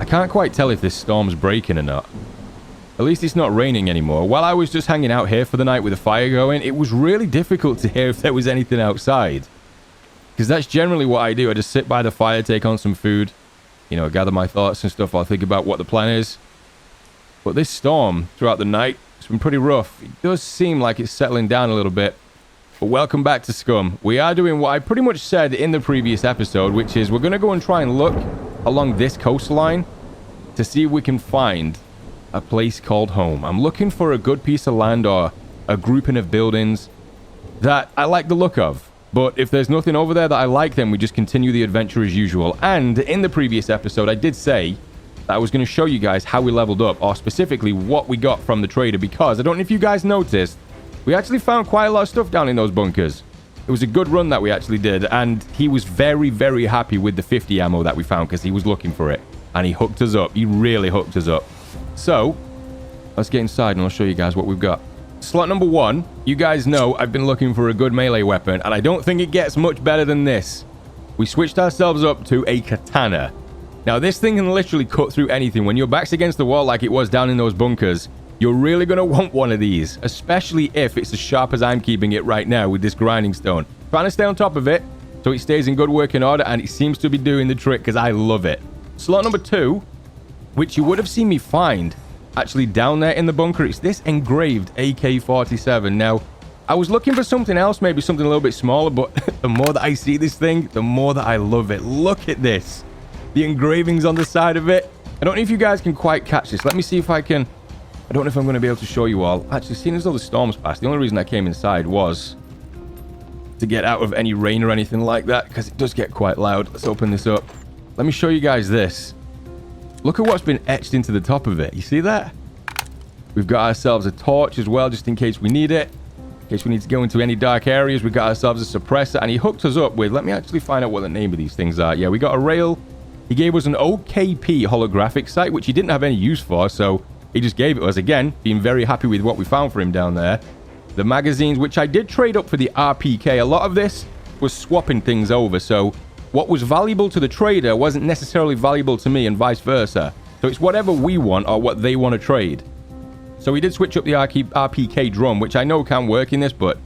can't quite tell if this storm's breaking or not. At least it's not raining anymore. While I was just hanging out here for the night with a fire going, it was really difficult to hear if there was anything outside. Because that's generally what I do. I just sit by the fire, take on some food, you know, gather my thoughts and stuff. I'll think about what the plan is. But this storm throughout the night, it's been pretty rough. It does seem like it's settling down a little bit. But welcome back to Scum. We are doing what I pretty much said in the previous episode, which is we're going to go and try and look along this coastline to see if we can find a place called home. I'm looking for a good piece of land or a grouping of buildings that I like the look of. But if there's nothing over there that I like, then we just continue the adventure as usual. And in the previous episode, I did say that I was going to show you guys how we leveled up, or specifically what we got from the trader, because I don't know if you guys noticed, we actually found quite a lot of stuff down in those bunkers. It was a good run that we actually did, and he was very, very happy with the 50 ammo that we found because he was looking for it. And he hooked us up. He really hooked us up. So, let's get inside and I'll show you guys what we've got. Slot number 1, you guys know I've been looking for a good melee weapon, and I don't think it gets much better than this. We switched ourselves up to a katana. Now, this thing can literally cut through anything. When your back's against the wall like it was down in those bunkers, you're really going to want one of these, especially if it's as sharp as I'm keeping it right now with this grinding stone. Trying to stay on top of it so it stays in good working order, and it seems to be doing the trick because I love it. Slot number 2, which you would have seen me find actually down there in the bunker, it's this engraved AK-47. Now, I was looking for something else, maybe something a little bit smaller, but the more that I see this thing, the more that I love it. Look at this. The engravings on the side of it. I don't know if you guys can quite catch this. Let me see if I can. I don't know if I'm going to be able to show you all. Actually, seeing as though the storm's passed, the only reason I came inside was to get out of any rain or anything like that, because it does get quite loud. Let's open this up. Let me show you guys this. Look at what's been etched into the top of it. You see that? We've got ourselves a torch as well, just in case we need it. In case we need to go into any dark areas, we've got ourselves a suppressor, and he hooked us up with, let me actually find out what the name of these things are. Yeah, we got a rail. He gave us an OKP holographic sight, which he didn't have any use for, so he just gave it us. Again, being very happy with what we found for him down there. The magazines, which I did trade up for the RPK. A lot of this was swapping things over, so what was valuable to the trader wasn't necessarily valuable to me and vice versa. So it's whatever we want or what they want to trade. So we did switch up the RPK drum, which I know can work in this, but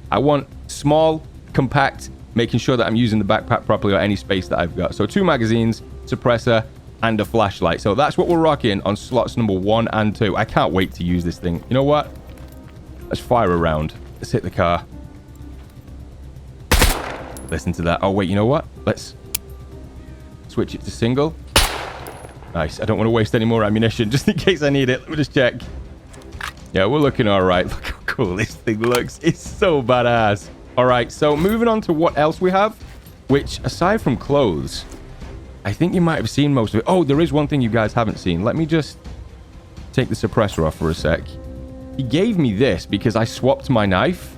I want small, compact, making sure that I'm using the backpack properly or any space that I've got. So 2 magazines, suppressor, and a flashlight. So that's what we're rocking on slots number 1 and 2. I can't wait to use this thing. You know what? Let's fire around. Let's hit the car. Listen to that. Oh, wait, you know what? Let's switch it to single. Nice. I don't want to waste any more ammunition just in case I need it. Let me just check. Yeah, we're looking all right. Look how cool this thing looks. It's so badass. All right, so moving on to what else we have, which aside from clothes, I think you might have seen most of it. Oh, there is one thing you guys haven't seen. Let me just take the suppressor off for a sec. He gave me this because I swapped my knife.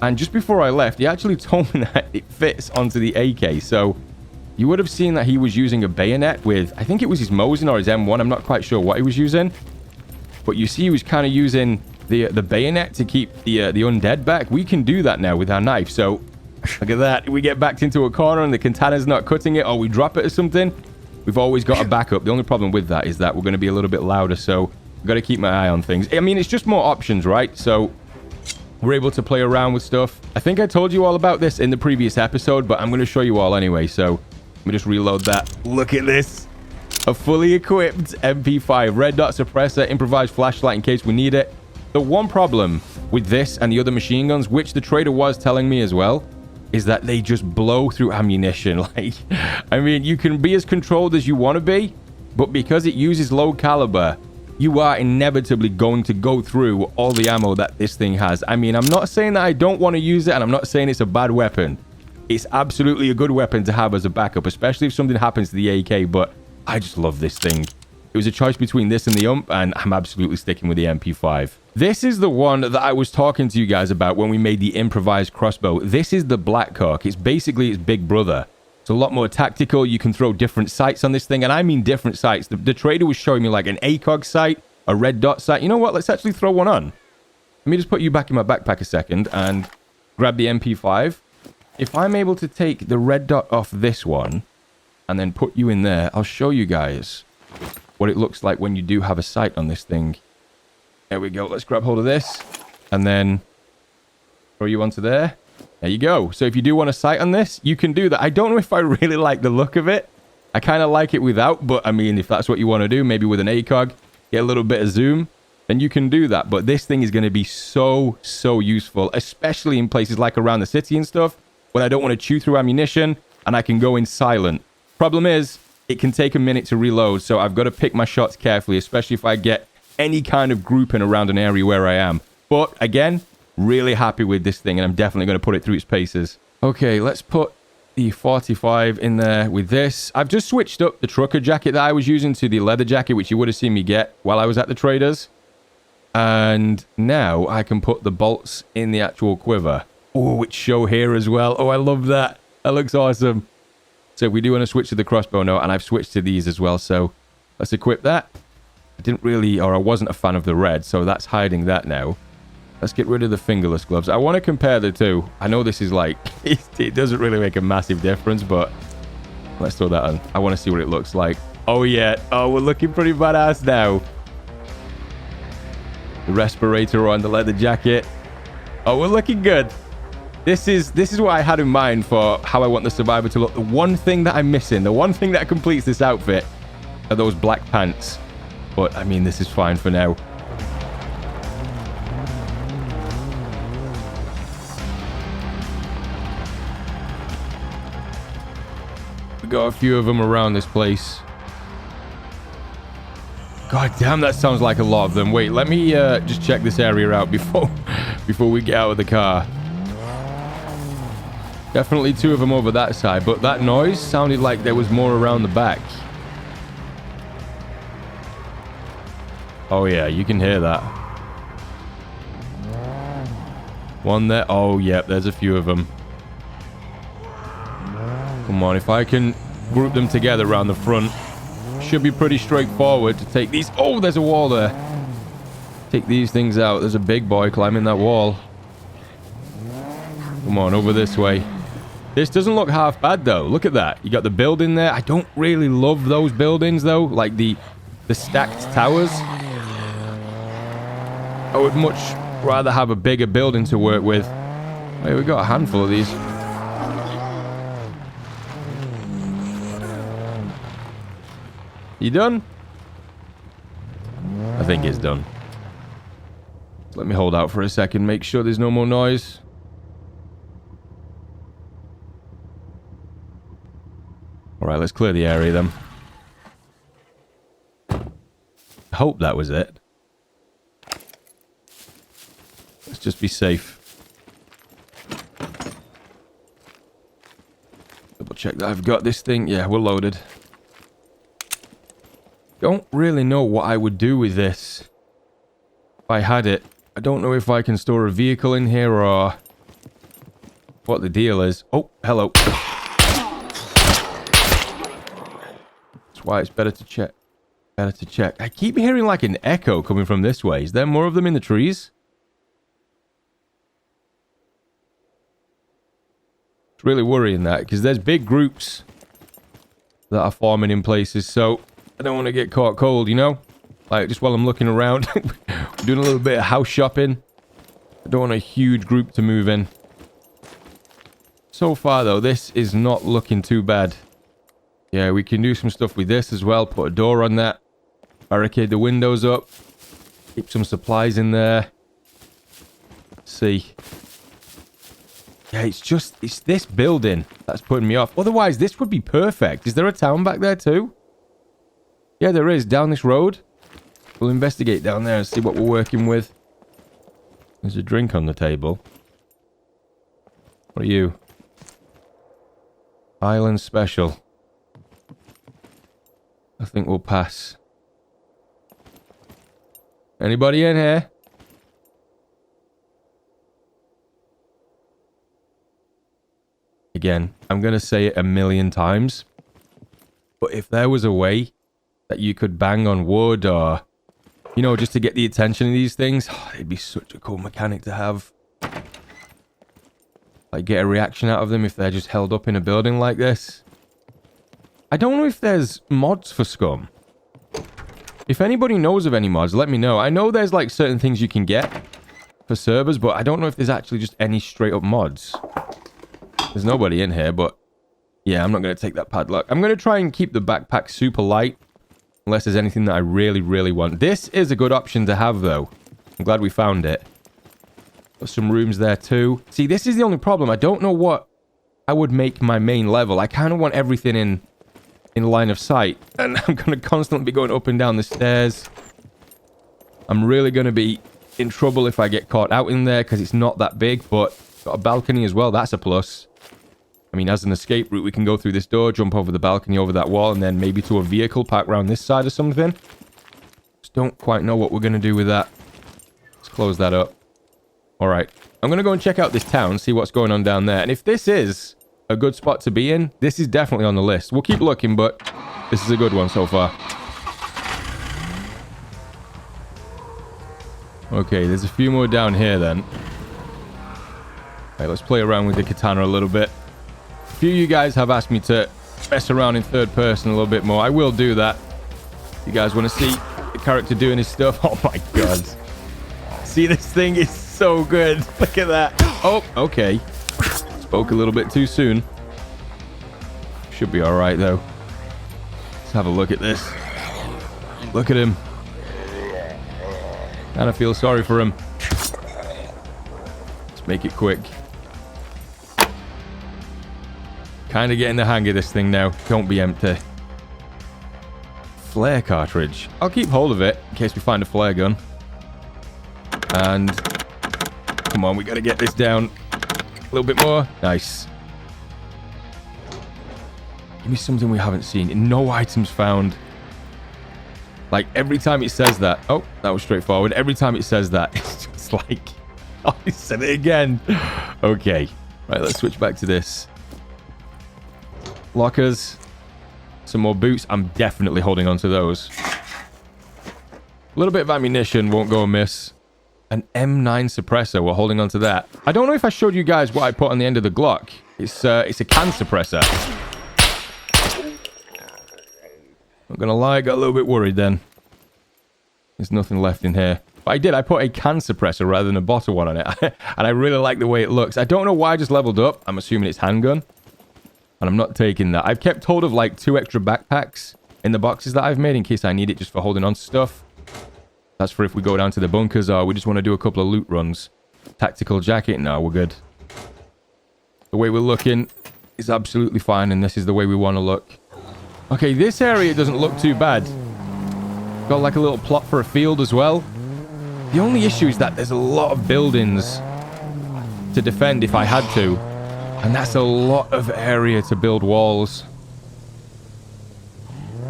And just before I left, he actually told me that it fits onto the AK. So you would have seen that he was using a bayonet with, I think it was his Mosin or his M1. I'm not quite sure what he was using. But you see he was kind of using the bayonet to keep the undead back. We can do that now with our knife. So look at that. We get backed into a corner and the katana's not cutting it, or we drop it or something. We've always got a backup. The only problem with that is that we're going to be a little bit louder. So I've got to keep my eye on things. I mean, it's just more options, right? So we're able to play around with stuff. I think I told you all about this in the previous episode, but I'm going to show you all anyway. So let me just reload that. Look at this. A fully equipped MP5. Red dot suppressor, improvised flashlight in case we need it. The one problem with this and the other machine guns, which the trader was telling me as well, is that they just blow through ammunition. Like, I mean, you can be as controlled as you want to be, but because it uses low caliber, you are inevitably going to go through all the ammo that this thing has. I mean, I'm not saying that I don't want to use it, and I'm not saying it's a bad weapon. It's absolutely a good weapon to have as a backup, especially if something happens to the AK, but I just love this thing. It was a choice between this and the UMP, and I'm absolutely sticking with the MP5. This is the one that I was talking to you guys about when we made the improvised crossbow. This is the Blackhawk. It's basically its big brother. It's a lot more tactical. You can throw different sights on this thing, and I mean different sights. The trader was showing me like an ACOG sight, a red dot sight. You know what? Let's actually throw one on. Let me just put you back in my backpack a second and grab the MP5. If I'm able to take the red dot off this one and then put you in there, I'll show you guys what it looks like when you do have a sight on this thing. There we go. Let's grab hold of this and then throw you onto there. There you go. So if you do want a sight on this, you can do that. I don't know if I really like the look of it. I kind of like it without, but I mean, if that's what you want to do, maybe with an ACOG, get a little bit of zoom, then you can do that. But this thing is going to be so useful, especially in places like around the city and stuff, when I don't want to chew through ammunition and I can go in silent. Problem is, it can take a minute to reload, so I've got to pick my shots carefully, especially if I get any kind of grouping around an area where I am. But again, really happy with this thing, and I'm definitely going to put it through its paces. Okay, let's put the 45 in there with this. I've just switched up the trucker jacket that I was using to the leather jacket, which you would have seen me get while I was at the traders. And now I can put the bolts in the actual quiver. Oh, which show here as well. Oh, I love that. That looks awesome. So we do want to switch to the crossbow now, and I've switched to these as well. So let's equip that. I wasn't a fan of the red, so that's hiding that now. Let's get rid of the fingerless gloves. I want to compare the two. I know this is like, it doesn't really make a massive difference, but let's throw that on. I want to see what it looks like. Oh, yeah. Oh, we're looking pretty badass now. The respirator on, the leather jacket. Oh, we're looking good. This is what I had in mind for how I want the survivor to look. The one thing that I'm missing, the one thing that completes this outfit are those black pants. But, I mean, this is fine for now. We got a few of them around this place. God damn, that sounds like a lot of them. Wait, let me just check this area out before we get out of the car. Definitely two of them over that side, but that noise sounded like there was more around the back. Oh yeah, you can hear that. One there. Oh yeah, there's a few of them. Come on, if I can group them together around the front, should be pretty straightforward to take these. Oh, there's a wall there. Take these things out. There's a big boy climbing that wall. Come on, over this way. This doesn't look half bad though. Look at that. You got the building there. I don't really love those buildings though, like the stacked towers. I would much rather have a bigger building to work with. Hey, we got a handful of these. You done? I think it's done. Let me hold out for a second, make sure there's no more noise. Alright, let's clear the area then. I hope that was it. Let's just be safe. Double check that I've got this thing. Yeah, we're loaded. Don't really know what I would do with this if I had it. I don't know if I can store a vehicle in here or what the deal is. Oh, hello. That's why it's better to check. Better to check. I keep hearing like an echo coming from this way. Is there more of them in the trees? It's really worrying that because there's big groups that are forming in places, so I don't want to get caught cold, you know? Like, just while I'm looking around, doing a little bit of house shopping. I don't want a huge group to move in. So far, though, this is not looking too bad. Yeah, we can do some stuff with this as well. Put a door on that. Barricade the windows up. Keep some supplies in there. Let's see. Yeah, it's this building that's putting me off. Otherwise, this would be perfect. Is there a town back there too? Yeah, there is. Down this road. We'll investigate down there and see what we're working with. There's a drink on the table. What are you? Island Special. I think we'll pass. Anybody in here? Again, I'm going to say it a million times. But if there was a way that you could bang on wood or, you know, just to get the attention of these things, it'd be such a cool mechanic to have. Like, get a reaction out of them if they're just held up in a building like this. I don't know if there's mods for Scum. If anybody knows of any mods, let me know. I know there's like certain things you can get for servers, but I don't know if there's actually just any straight up mods. There's nobody in here, but yeah, I'm not going to take that padlock. I'm going to try and keep the backpack super light, unless there's anything that I really, really want. This is a good option to have, though. I'm glad we found it. Got some rooms there, too. See, this is the only problem. I don't know what I would make my main level. I kind of want everything in line of sight, and I'm going to constantly be going up and down the stairs. I'm really going to be in trouble if I get caught out in there, because it's not that big, but got a balcony as well. That's a plus. I mean, as an escape route, we can go through this door, jump over the balcony, over that wall, and then maybe to a vehicle parked around this side or something. Just don't quite know what we're going to do with that. Let's close that up. All right. I'm going to go and check out this town, see what's going on down there. And if this is a good spot to be in, this is definitely on the list. We'll keep looking, but this is a good one so far. Okay, there's a few more down here then. All right, let's play around with the katana a little bit. A few of you guys have asked me to mess around in third person a little bit more. I will do that. If you guys want to see the character doing his stuff. Oh my god. See, this thing is so good. Look at that. Oh, okay. Spoke a little bit too soon. Should be alright though. Let's have a look at this. Look at him. Kind of feel sorry for him. Let's make it quick. Kind of getting the hang of this thing now. Don't be empty. Flare cartridge. I'll keep hold of it in case we find a flare gun. And come on, we got to get this down a little bit more. Nice. Give me something we haven't seen. No items found. Like, every time it says that... Oh, that was straightforward. Every time it says that, it's just like... Oh, he said it again. Okay. Right, let's switch back to this. Lockers. Some more boots. I'm definitely holding on to those. A little bit of ammunition won't go amiss. An M9 suppressor. We're holding on to that. I don't know if I showed you guys what I put on the end of the Glock. It's a can suppressor. Not gonna lie, I got a little bit worried then. There's nothing left in here. But I did. I put a can suppressor rather than a bottle one on it. And I really like the way it looks. I don't know why I just leveled up. I'm assuming it's handgun. And I'm not taking that. I've kept hold of like 2 extra backpacks in the boxes that I've made in case I need it just for holding on to stuff. That's for if we go down to the bunkers or we just want to do a couple of loot runs. Tactical jacket? No, we're good. The way we're looking is absolutely fine, and this is the way we want to look. Okay, this area doesn't look too bad. Got like a little plot for a field as well. The only issue is that there's a lot of buildings to defend if I had to. And that's a lot of area to build walls.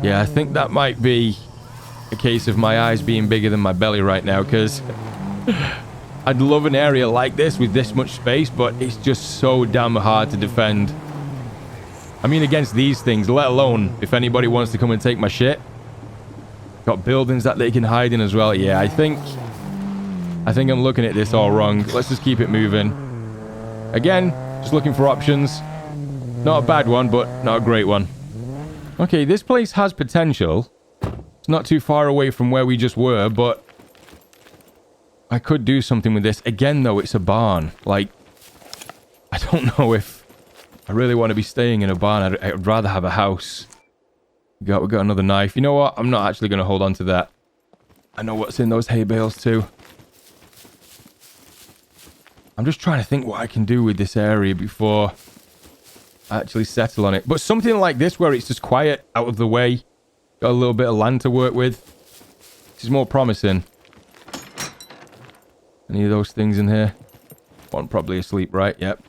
Yeah, I think that might be a case of my eyes being bigger than my belly right now, because I'd love an area like this with this much space, but it's just so damn hard to defend. I mean, against these things, let alone if anybody wants to come and take my shit. Got buildings that they can hide in as well. Yeah, I think I'm looking at this all wrong. Let's just keep it moving. Again, just looking for options. Not a bad one, but not a great one. Okay, this place has potential. It's not too far away from where we just were, but I could do something with this. Again, though, it's a barn. Like, I don't know if I really want to be staying in a barn. I'd rather have a house. We got another knife. You know what? I'm not actually going to hold on to that. I know what's in those hay bales, too. I'm just trying to think what I can do with this area before I actually settle on it. But something like this where it's just quiet, out of the way. Got a little bit of land to work with. This is more promising. Any of those things in here? One probably asleep, right? Yep.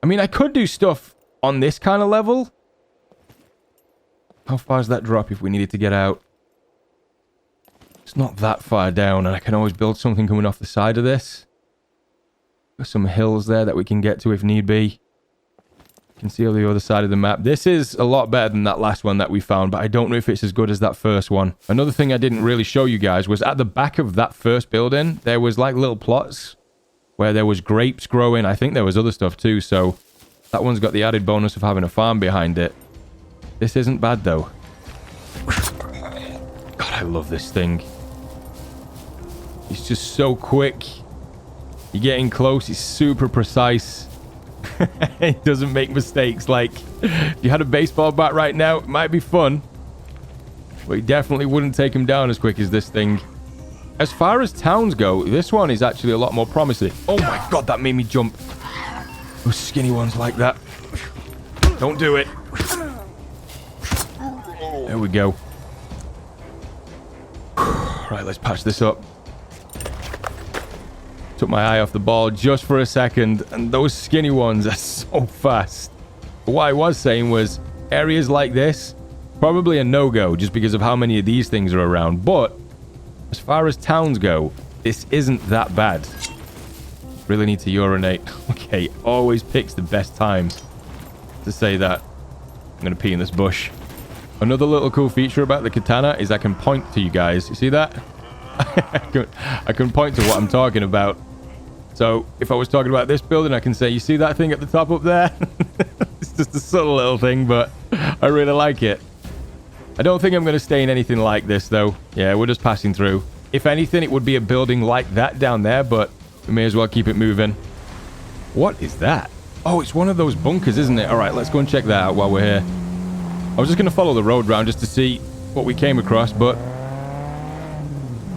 I mean, I could do stuff on this kind of level. How far is that drop if we needed to get out? It's not that far down, and I can always build something coming off the side of this. There's some hills there that we can get to if need be. You can see on the other side of the map. This is a lot better than that last one that we found, but I don't know if it's as good as that first one. Another thing I didn't really show you guys was at the back of that first building, there was like little plots where there was grapes growing. I think there was other stuff too, so that one's got the added bonus of having a farm behind it. This isn't bad, though. God, I love this thing. It's just so quick. You're getting close. It's super precise. It doesn't make mistakes. Like, if you had a baseball bat right now, it might be fun. But you definitely wouldn't take him down as quick as this thing. As far as towns go, this one is actually a lot more promising. Oh my god, that made me jump. Those skinny ones like that. Don't do it. There we go. Right, let's patch this up. Took my eye off the ball just for a second, and those skinny ones are so fast. But what I was saying was, areas like this, probably a no-go just because of how many of these things are around. But as far as towns go, this isn't that bad. Really need to urinate. Okay, always picks the best time to say that. I'm going to pee in this bush. Another little cool feature about the katana is I can point to you guys. You see that? I can point to what I'm talking about. So if I was talking about this building, I can say, you see that thing at the top up there? It's just a subtle little thing, but I really like it. I don't think I'm going to stay in anything like this, though. Yeah, we're just passing through. If anything, it would be a building like that down there, but we may as well keep it moving. What is that? Oh, it's one of those bunkers, isn't it? All right, let's go and check that out while we're here. I was just going to follow the road round just to see what we came across, but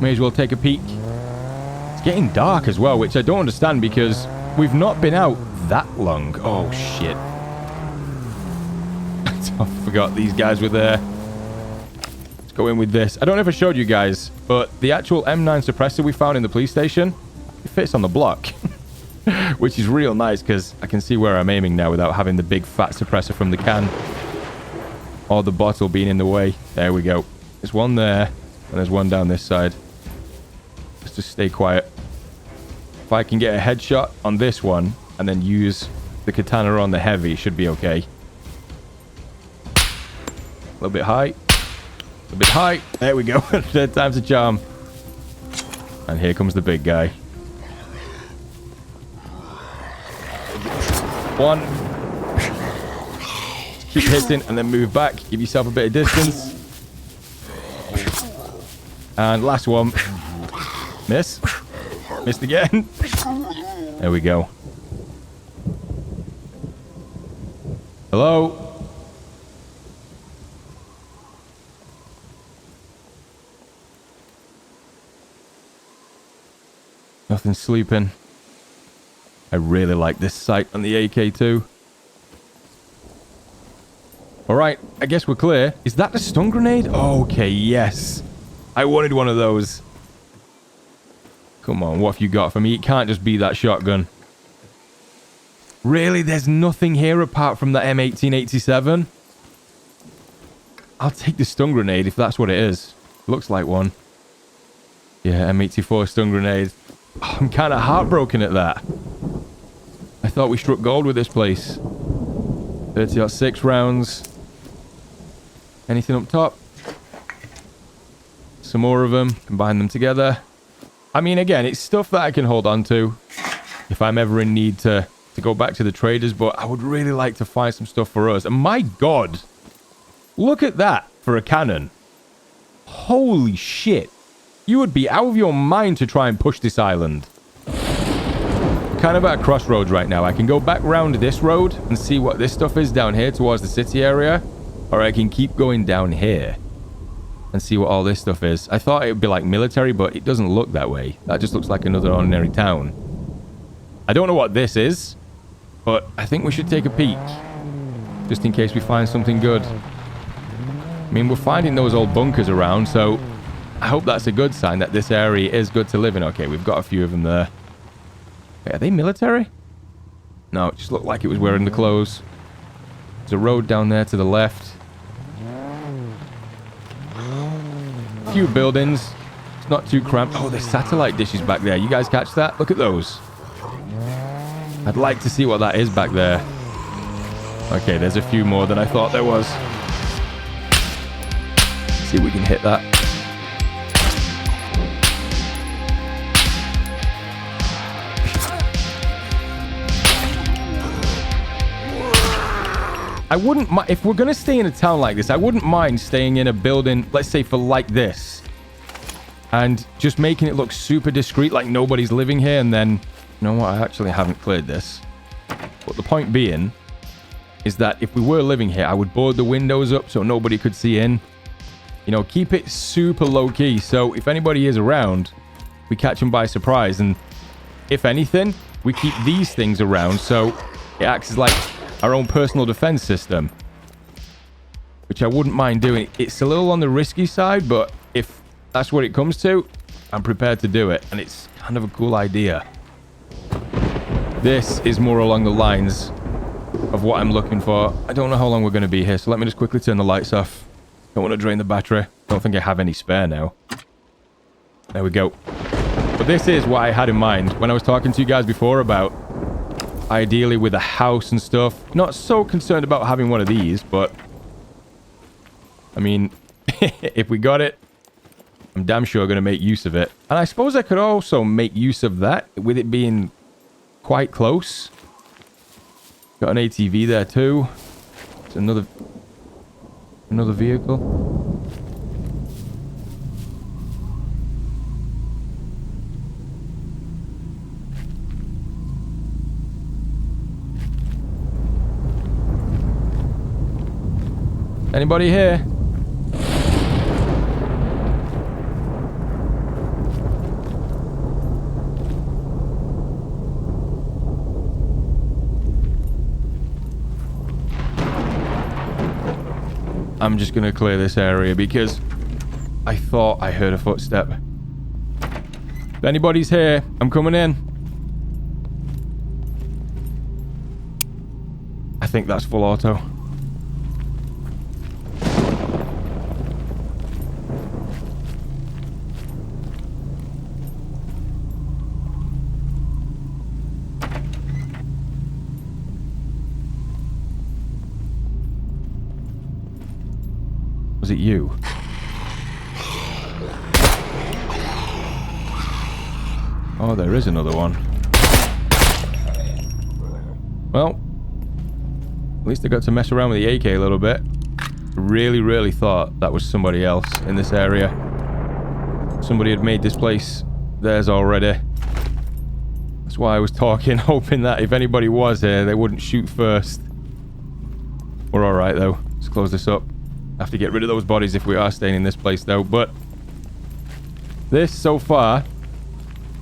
may as well take a peek. It's getting dark as well, which I don't understand because we've not been out that long. Oh, shit. I forgot these guys were there. Let's go in with this. I don't know if I showed you guys, but the actual M9 suppressor we found in the police station, it fits on the block. Which is real nice because I can see where I'm aiming now without having the big fat suppressor from the can. Or the bottle being in the way. There we go. There's one there, and there's one down this side. Let's just stay quiet. If I can get a headshot on this one, and then use the katana on the heavy, it should be okay. A little bit high. A little bit high. There we go. Third time's a charm. And here comes the big guy. One. Keep hitting and then move back. Give yourself a bit of distance. And last one. Miss. Missed again. There we go. Hello? Nothing sleeping. I really like this sight on the AK-2. Alright, I guess we're clear. Is that the stun grenade? Okay, yes. I wanted one of those. Come on, what have you got for me? It can't just be that shotgun. Really? There's nothing here apart from the M1887? I'll take the stun grenade if that's what it is. Looks like one. Yeah, M84 stun grenade. Oh, I'm kind of heartbroken at that. I thought we struck gold with this place. 30-06 rounds. Anything up top? Some more of them. Combine them together. I mean, again, it's stuff that I can hold on to if I'm ever in need to go back to the traders, but I would really like to find some stuff for us. And my god, look at that for a cannon. Holy shit. You would be out of your mind to try and push this island. Kind of at a crossroads right now. I can go back round this road and see what this stuff is down here towards the city area, or I can keep going down here and see what all this stuff is. I thought it would be like military, but it doesn't look that way. That just looks like another ordinary town. I don't know what this is, but I think we should take a peek just in case we find something good. I mean, we're finding those old bunkers around, so I hope that's a good sign that this area is good to live in. Okay, we've got a few of them there. Wait, are they military? No, it just looked like it was wearing the clothes. There's a road down there to the left. A few buildings. It's not too cramped. Oh, there's satellite dishes back there. You guys catch that? Look at those. I'd like to see what that is back there. Okay, there's a few more than I thought there was. Let's see if we can hit that. I wouldn't mind... If we're going to stay in a town like this, I wouldn't mind staying in a building, let's say for like this. And just making it look super discreet, like nobody's living here. And then, you know what? I actually haven't cleared this. But the point being is that if we were living here, I would board the windows up so nobody could see in. You know, keep it super low-key. So if anybody is around, we catch them by surprise. And if anything, we keep these things around so it acts as like our own personal defense system. Which I wouldn't mind doing. It's a little on the risky side, but if that's what it comes to, I'm prepared to do it. And it's kind of a cool idea. This is more along the lines of what I'm looking for. I don't know how long we're going to be here, so let me just quickly turn the lights off. Don't want to drain the battery. Don't think I have any spare now. There we go. But this is what I had in mind when I was talking to you guys before about ideally with a house and stuff. Not so concerned about having one of these, but I mean, if we got it, I'm damn sure going to make use of it. And I suppose I could also make use of that with it being quite close. Got an ATV there too. It's another vehicle. Anybody here? I'm just going to clear this area because I thought I heard a footstep. If anybody's here, I'm coming in. I think that's full auto. Was it you? Oh, there is another one. Well, at least I got to mess around with the AK a little bit. Really thought that was somebody else in this area. Somebody had made this place theirs already. That's why I was talking, hoping that if anybody was here, they wouldn't shoot first. We're alright though. Let's close this up. Have to get rid of those bodies if we are staying in this place though, but this so far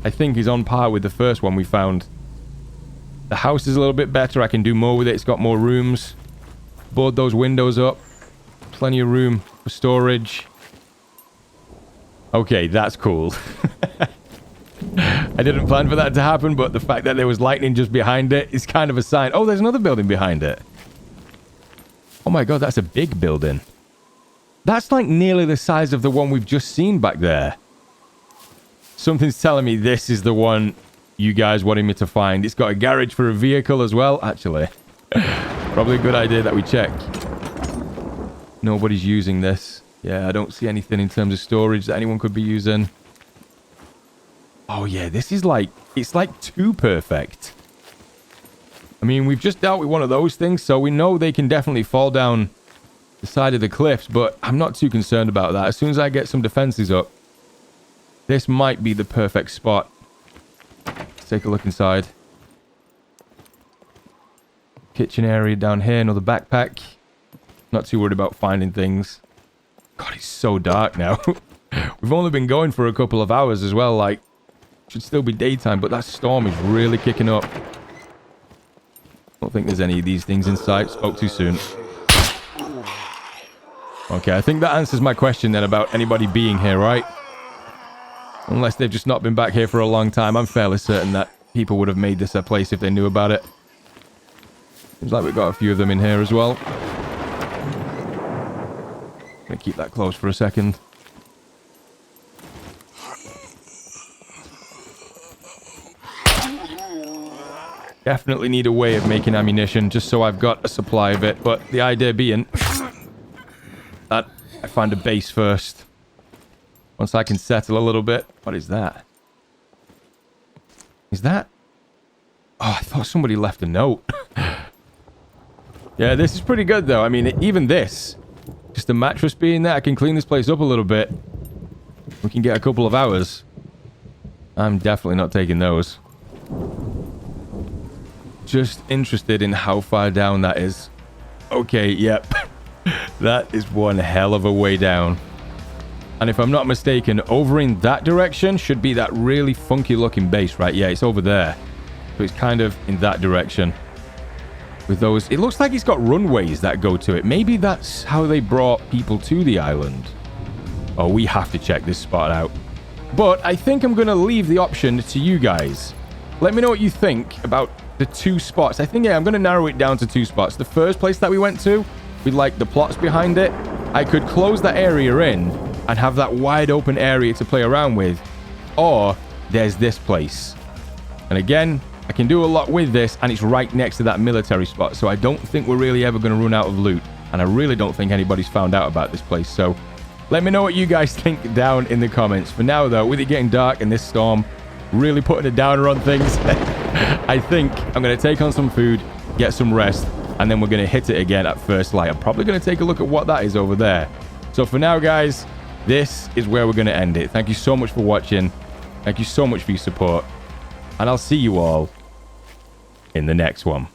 I think is on par with the first one we found. The house is a little bit better. I can do more with it. It's got more rooms. Board those windows up. Plenty of room for storage. Okay, that's cool. I didn't plan for that to happen, but the fact that there was lightning just behind it is kind of a sign. Oh, there's another building behind it. Oh my god, that's a big building. That's like nearly the size of the one we've just seen back there. Something's telling me this is the one you guys wanted me to find. It's got a garage for a vehicle as well, actually. Probably a good idea that we check. Nobody's using this. Yeah, I don't see anything in terms of storage that anyone could be using. Oh yeah, this is like... It's like too perfect. I mean, we've just dealt with one of those things, so we know they can definitely fall down the side of the cliffs, but I'm not too concerned about that. As soon as I get some defenses up, this might be the perfect spot. Let's take a look inside. Kitchen area down here, another backpack. Not too worried about finding things. God, it's so dark now. We've only been going for a couple of hours as well, like, should still be daytime, but that storm is really kicking up. Don't think there's any of these things in sight. Spoke too soon. Okay, I think that answers my question then about anybody being here, right? Unless they've just not been back here for a long time. I'm fairly certain that people would have made this a place if they knew about it. Seems like we've got a few of them in here as well. I'm gonna keep that closed for a second. Definitely need a way of making ammunition, just so I've got a supply of it. But the idea being that I find a base first. Once I can settle a little bit. What is that? Is that? Oh, I thought somebody left a note. Yeah, Yeah, this is pretty good, though. I mean, even this. Just the mattress being there, I can clean this place up a little bit. We can get a couple of hours. I'm definitely not taking those. Just interested in how far down that is. Okay, yep. That is one hell of a way down. And if I'm not mistaken, over in that direction should be that really funky looking base, right? Yeah, it's over there. So it's kind of in that direction. With those, it looks like it's got runways that go to it. Maybe that's how they brought people to the island. Oh, we have to check this spot out. But I think I'm going to leave the option to you guys. Let me know what you think about the two spots. I think, yeah, I'm going to narrow it down to two spots. The first place that we went to, with like the plots behind it, I could close that area in and have that wide open area to play around with. Or there's this place. And again, I can do a lot with this, and it's right next to that military spot, so I don't think we're really ever going to run out of loot, and I really don't think anybody's found out about this place. So let me know what you guys think down in the comments. For now, though, with it getting dark and this storm really putting a downer on things, I think I'm going to take on some food, get some rest, and then we're going to hit it again at first light. I'm probably going to take a look at what that is over there. So for now, guys, this is where we're going to end it. Thank you so much for watching. Thank you so much for your support. And I'll see you all in the next one.